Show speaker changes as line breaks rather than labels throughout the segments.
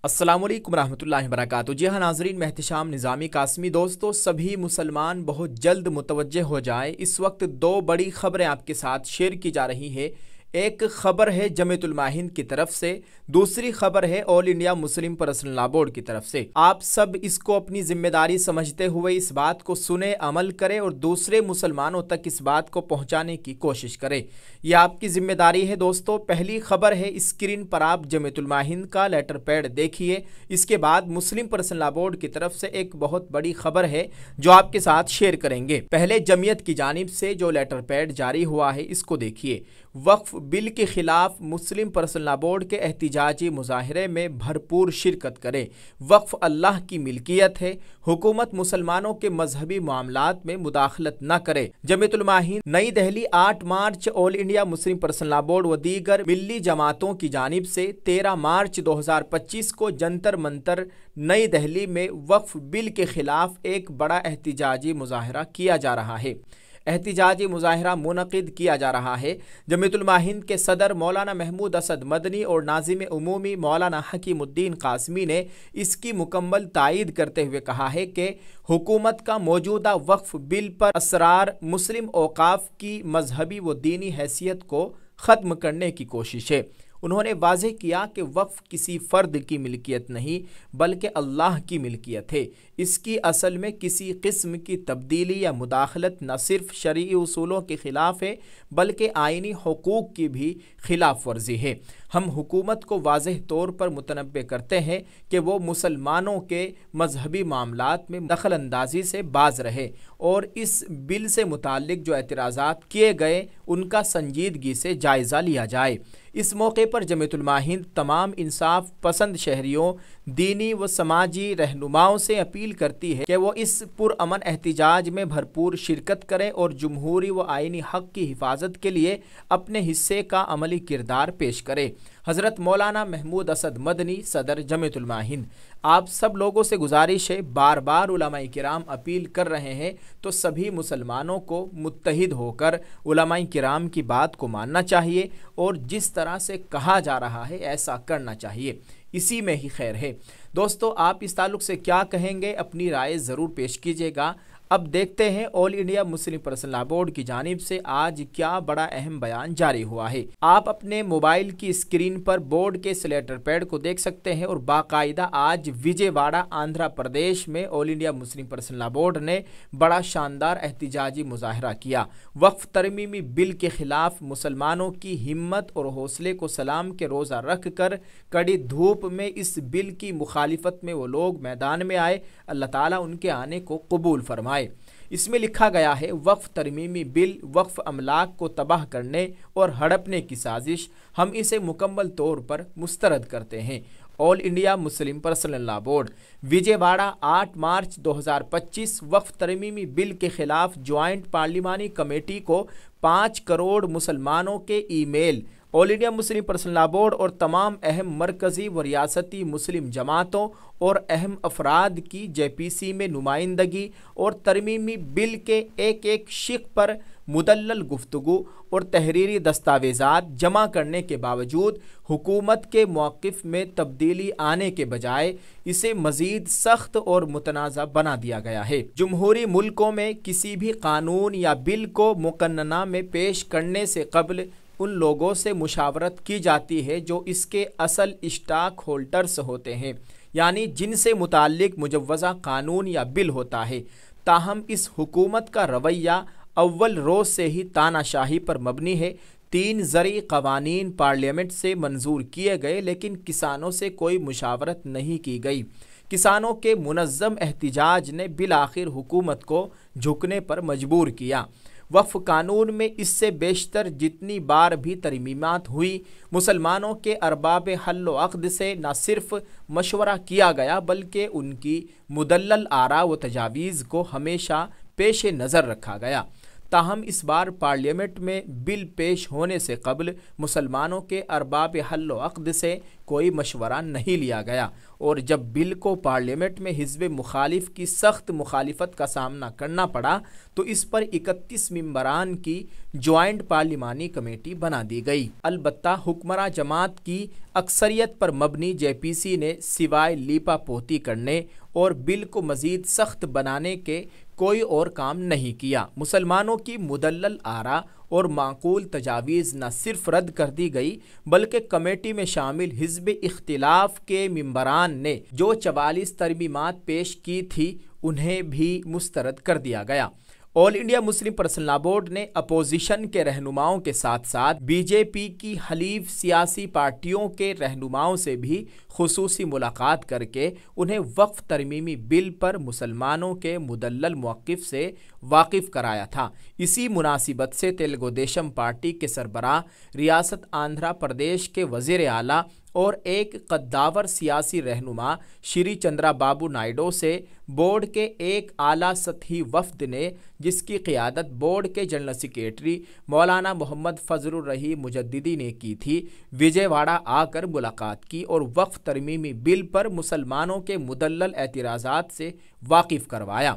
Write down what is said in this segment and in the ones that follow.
अस्सलाम वालेकुम रहमतुल्लाहि वबरकातुहू। जी हाँ नाजरीन, मैं एहतिशाम निज़ामी कासमी। दोस्तों, सभी मुसलमान बहुत जल्द मुतवज्जे हो जाएं। इस वक्त दो बड़ी खबरें आपके साथ शेयर की जा रही हैं। एक खबर है जमीयतुल उलमा की तरफ से, दूसरी खबर है all India Muslim personal law board की तरफ से। आप सब इसको अपनी जिम्मेदारी समझते हुए इस बात को सुने, अमल करें और दूसरे मुसलमानों तक इस बात को पहुंचाने की कोशिश करें। यह आपकी जिम्मेदारी है। दोस्तों, पहली खबर है, स्क्रीन पर आप जमीयतुल उलमा का लेटर पैड देखिए। इसके बाद मुस्लिम पर्सनल लॉ बोर्ड की तरफ से एक बहुत बड़ी खबर है जो आपके साथ शेयर करेंगे। पहले जमीयत की जानिब से जो लेटर पैड जारी हुआ है इसको देखिए। वक्फ बिल के खिलाफ मुस्लिम पर्सनल लॉ बोर्ड के एहतिजाजी मुजाहरे में भरपूर शिरकत करे। वक्फ अल्लाह की मिल्कियत है। हुकूमत मुसलमानों के मजहबी मामलात में मुदाखलत न करे। जमीयतुल उलमा हिंद, नई दिल्ली, 8 मार्च। All India Muslim personal law board व दीगर मिल्ली जमातों की जानिब से 13 मार्च 2025 को जंतर मंतर नई दिल्ली में वक्फ बिल के खिलाफ एक बड़ा एहतिजाजी मुजाहरा किया जा रहा है। एहतिजाजी मुजाहरा मुनक़िद किया जा रहा है। जमीयतुल उलमा हिंद के सदर मौलाना महमूद असद मदनी और नाज़िम उमूमी मौलाना हकीमुद्दीन कासमी ने इसकी मुकम्मल तायीद करते हुए कहा है कि हुकूमत का मौजूदा वक्फ बिल पर असरार मुस्लिम औक़ाफ़ की मजहबी व दीनी हैसियत को ख़त्म करने की कोशिश है। उन्होंने वाज़ेह किया कि वक्फ किसी फ़र्द की मिल्कियत नहीं बल्कि अल्लाह की मिल्कियत है। इसकी असल में किसी किस्म की तब्दीली या मुदाखलत न सिर्फ शरई उसूलों के ख़िलाफ़ है बल्कि आइनी हुकूक की भी खिलाफ वर्जी है। हम हुकूमत को वाज़ेह तौर पर मुतनब्बे करते हैं कि वो मुसलमानों के मजहबी मामलात में दखल अंदाजी से बाज रहे और इस बिल से मुताल्लिक जो एतराज़ात किए गए उनका संजीदगी से जायज़ा लिया जाए। इस मौके पर जमीयतुल उलमा हिंद तमाम इंसाफ पसंद शहरियों, दीनी व समाजी रहनुमाओं से अपील करती है कि वो इस पुरअमन एहतिजाज में भरपूर शिरकत करें और जमहूरी व आइनी हक़ की हिफाजत के लिए अपने हिस्से का अमली किरदार पेश करें। हज़रत मौलाना महमूद असद मदनी, सदर जमीयतुल उलमा हिंद। आप सब लोगों से गुजारिश है, बार बार उलमाए किराम अपील कर रहे हैं तो सभी मुसलमानों को मुत्तहिद होकर उलमाए किराम की बात को मानना चाहिए और जिस तरह से कहा जा रहा है ऐसा करना चाहिए। इसी में ही खैर है। दोस्तों, आप इस ताल्लुक़ से क्या कहेंगे? अपनी राय ज़रूर पेश कीजिएगा। अब देखते हैं all India Muslim personal law board की जानिब से आज क्या बड़ा अहम बयान जारी हुआ है। आप अपने मोबाइल की स्क्रीन पर बोर्ड के लेटर पैड को देख सकते हैं और बाकायदा आज विजयवाड़ा, आंध्र प्रदेश में all India Muslim personal law board ने बड़ा शानदार एहतिजाजी मुजाहरा किया। वक्फ तरमीमी बिल के खिलाफ मुसलमानों की हिम्मत और हौसले को सलाम के रोज़ा रख कर कड़ी धूप में इस बिल की मुखालिफत में वो लोग मैदान में आए। अल्लाह ताला उनके आने को कबूल फरमाए। इसमें लिखा गया है, वक्फ तरमीमी बिल वक्फ अमलाक को तबाह करने और हड़पने की साजिश, हम इसे मुकम्मल तौर पर मुस्तरद करते हैं। All India Muslim personal law board, Vijayawada, 8 मार्च 2025। वक्फ तरमीमी बिल के खिलाफ ज्वाइंट पार्लिमानी कमेटी को 5 करोड़ मुसलमानों के email, all India Muslim personal law board और तमाम अहम मरकज़ी व रियासती मुस्लिम जमातों और अहम अफराद की JPC में नुमाइंदगी और तरमीमी बिल के एक एक शिक पर मुदल्लल गुफ्तगू और तहरीरी दस्तावेज़ात जमा करने के बावजूद हुकूमत के मौक़िफ़ में तब्दीली आने के बजाय इसे मज़ीद सख्त और मुतनाज़ा बना दिया गया है। जमहूरी मुल्कों में किसी भी कानून या बिल को मुकन्नना में पेश करने से कबल उन लोगों से मुशावरत की जाती है जो इसके असल स्टॉक होल्डर्स होते हैं, यानी जिनसे मुताल्लिक मुजव्वज़ा कानून या बिल होता है। ताहम इस हुकूमत का रवैया अव्वल रोज़ से ही तानाशाही पर मबनी है। 3 ज़रई क़वानीन पार्लियामेंट से मंजूर किए गए लेकिन किसानों से कोई मुशावरत नहीं की गई। किसानों के मुनज़्ज़म एहतिजाज ने बिलाखिर हुकूमत को झुकने पर मजबूर किया। वक्फ कानून में इससे बेशतर जितनी बार भी तरमीमात हुई, मुसलमानों के अरबाब हल्ल व अक़्द से न सिर्फ मशवरा किया गया बल्कि उनकी मुदल्लल आरा व तजावीज़ को हमेशा पेश नज़र रखा गया। تاہم اس بار پارلیمنٹ میں بل پیش ہونے سے قبل مسلمانوں کے ارباب حل و عقد سے کوئی مشورہ نہیں لیا گیا، اور جب بل کو پارلیمنٹ میں حزب مخالف کی سخت مخالفت کا سامنا کرنا پڑا تو اس پر 31 ممبران کی جوائنٹ پارلیمانی کمیٹی بنا دی گئی۔ البتہ حکمراں جماعت کی اکثریت پر مبنی جے پی سی نے سوائے لیپا پوتی کرنے اور بل کو مزید سخت بنانے کے کوئی اور کام نہیں کیا۔ مسلمانوں کی مدلل آراء اور معقول تجاویز نہ صرف رد کر دی گئی بلکہ کمیٹی میں شامل حزب اختلاف کے ممبران نے جو 44 ترمیمات پیش کی تھی انہیں بھی مسترد کر دیا گیا۔ All India Muslim personal law board نے اپوزیشن کے رہنماؤں کے ساتھ ساتھ بی جے پی کی حلیف سیاسی پارٹیوں کے رہنماؤں سے بھی خصوصی ملاقات کر کے انہیں وقف ترمیمی بل پر مسلمانوں کے مدلل موقف سے واقف کرایا تھا۔ اسی مناسبت سے تیلگو دیشم پارٹی کے سربراہ، ریاست آندھرا پردیش کے وزیر اعلیٰ اور ایک قداور سیاسی رہنما شری چندرا بابو نائیڈو سے بورڈ کے ایک اعلیٰ سطحی وفد نے، جس کی قیادت بورڈ کے جنرل سیکریٹری مولانا محمد فضل الرحیم مجددی نے کی تھی، وجے واڑہ آ کر ملاقات کی اور وقف ترمیمی بل پر مسلمانوں کے مدلل اعتراضات سے واقف کروایا۔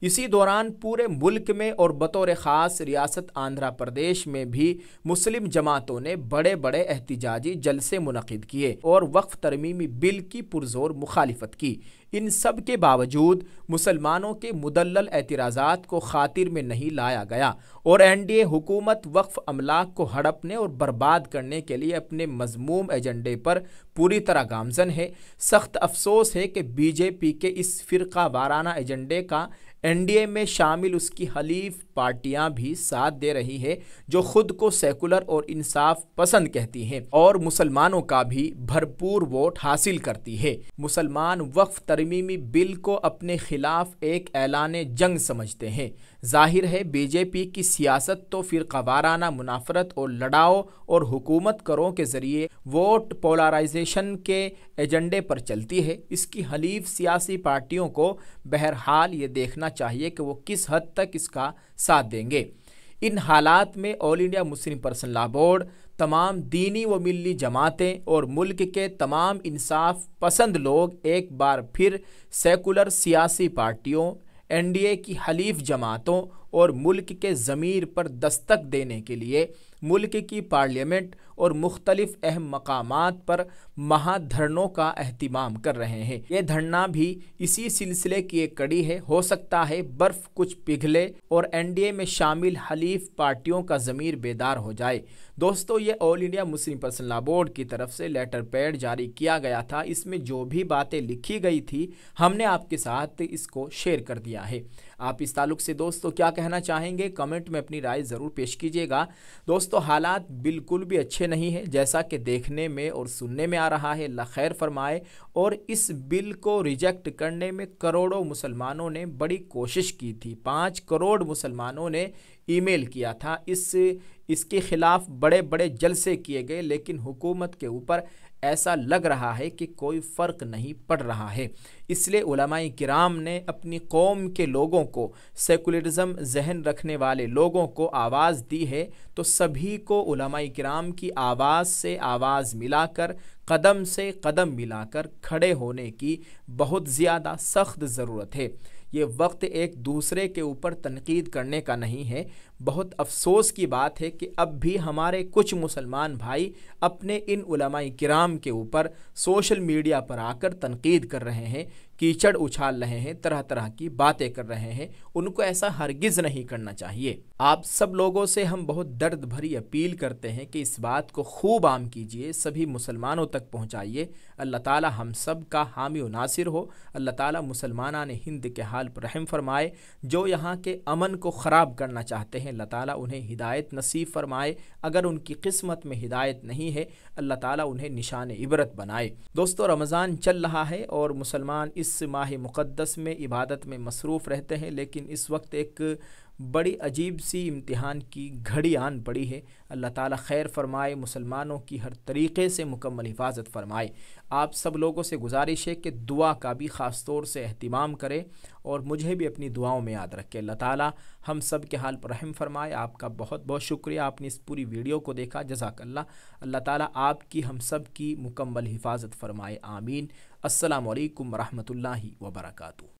اسی دوران پورے ملک میں اور بطور خاص ریاست آندھرا پردیش میں بھی مسلم جماعتوں نے بڑے بڑے احتجاجی جلسے منعقد کیے اور وقف ترمیمی بل کی پرزور مخالفت کی۔ ان سب کے باوجود مسلمانوں کے مدلل اعتراضات کو خاطر میں نہیں لایا گیا اور این ڈی اے حکومت وقف املاک کو ہڑپنے اور برباد کرنے کے لیے اپنے مذموم ایجنڈے پر پوری طرح گامزن ہے۔ سخت افسوس ہے کہ بی جے پی کے اس فرقہ وارانہ ایجنڈے کا این ڈی اے میں شامل اس کی حلیف پارٹیاں بھی ساتھ دے رہی ہے، جو خود کو سیکولر اور انصاف پسند کہتی ہیں اور مسلمانوں کا بھی بھرپور ووٹ حاصل کرتی ہے۔ مسلمان وقف ترمیمی بل کو اپنے خلاف ایک اعلان جنگ سمجھتے ہیں۔ ظاہر ہے بی جے پی کی سیاست تو فرقہ وارانہ منافرت اور لڑاؤ اور حکومت کروں کے ذریعے ووٹ پولرائزیشن کے ایجنڈے پر چلتی ہے۔ اس کی حلیف سیاسی پارٹیوں کو بہرحال یہ دیکھنا چاہیے کہ وہ کس حد تک اس کا ساتھ دیں گے۔ ان حالات میں all India Muslim personal law board, تمام دینی و ملی جماعتیں اور ملک کے تمام انصاف پسند لوگ ایک بار پھر سیکولر سیاسی پارٹیوں، این ڈی اے کی حلیف جماعتوں اور ملک کے ضمیر پر دستک دینے کے لیے ملک کی پارلیمنٹ اور مختلف اہم مقامات پر مہا دھرنوں کا اہتمام کر رہے ہیں۔ یہ دھرنا بھی اسی سلسلے کی ایک کڑی ہے۔ ہو سکتا ہے برف کچھ پگھلے اور این ڈی اے میں شامل حلیف پارٹیوں کا ضمیر بیدار ہو جائے۔ دوستو، یہ all India Muslim personal law board کی طرف سے لیٹر پیڈ جاری کیا گیا تھا۔ اس میں جو بھی باتیں لکھی گئی تھی ہم نے آپ کے ساتھ اس کو شیئر کر دیا ہے۔ آپ اس تعلق سے دوستو کیا کہنا چاہیں گے؟ کمنٹ میں اپنی رائے ضرور پیش کیجیے گا۔ دوستو، حالات بالکل بھی اچھے نہیں ہیں جیسا کہ دیکھنے میں اور سننے میں آ رہا ہے۔ اللہ خیر فرمائے۔ اور اس بل کو ریجیکٹ کرنے میں کروڑوں مسلمانوں نے بڑی کوشش کی تھی۔ 5 کروڑ مسلمانوں نے ای میل کیا تھا، اس کے خلاف بڑے بڑے جلسے کیے گئے، لیکن حکومت کے اوپر ایسا لگ رہا ہے کہ کوئی فرق نہیں پڑ رہا ہے۔ اس لیے علماء کرام نے اپنی قوم کے لوگوں کو، سیکولرزم ذہن رکھنے والے لوگوں کو آواز دی ہے، تو سبھی کو علماء کرام کی آواز سے آواز ملا کر، قدم سے قدم ملا کر کھڑے ہونے کی بہت زیادہ سخت ضرورت ہے۔ یہ وقت ایک دوسرے کے اوپر تنقید کرنے کا نہیں ہے۔ بہت افسوس کی بات ہے کہ اب بھی ہمارے کچھ مسلمان بھائی اپنے ان علماء کرام کے اوپر سوشل میڈیا پر آ کر تنقید کر رہے ہیں، کیچڑ اچھال رہے ہیں، طرح طرح کی باتیں کر رہے ہیں۔ ان کو ایسا ہرگز نہیں کرنا چاہیے۔ آپ سب لوگوں سے ہم بہت درد بھری اپیل کرتے ہیں کہ اس بات کو خوب عام کیجئے، سبھی مسلمانوں تک پہنچائیے۔ اللہ تعالی ہم سب کا حامی و ناصر ہو۔ اللہ تعالی مسلمانان ہند کے حال پر رحم فرمائے۔ جو یہاں کے امن کو خراب کرنا چاہتے ہیں، اللہ تعالیٰ انہیں ہدایت نصیب فرمائے۔ اگر ان کی قسمت میں ہدایت نہیں ہے، اللہ تعالیٰ انہیں نشان عبرت بنائے۔ دوستو، رمضان چل رہا ہے اور مسلمان اس ماہ مقدس میں عبادت میں مصروف رہتے ہیں، لیکن اس وقت ایک बड़ी अजीब सी इम्तिहान की घड़ी आन पड़ी है। अल्लाह ताला खैर फरमाए, मुसलमानों की हर तरीक़े से मुकम्मल हिफाजत फरमाए। आप सब लोगों से गुजारिश है कि दुआ का भी ख़ास तौर से अहतमाम करें और मुझे भी अपनी दुआओं में याद रखें। अल्लाह ताला हम सब के हाल पर रहम फरमाए। आपका बहुत बहुत शुक्रिया, आपने इस पूरी वीडियो को देखा, जज़ाकल्लाह। अल्लाह ताला आपकी हम सब की मुकम्मल हिफाजत फरमाए, आमीन। अस्सलामु अलैकुम रहमतुल्लाहि व बरकातुहू।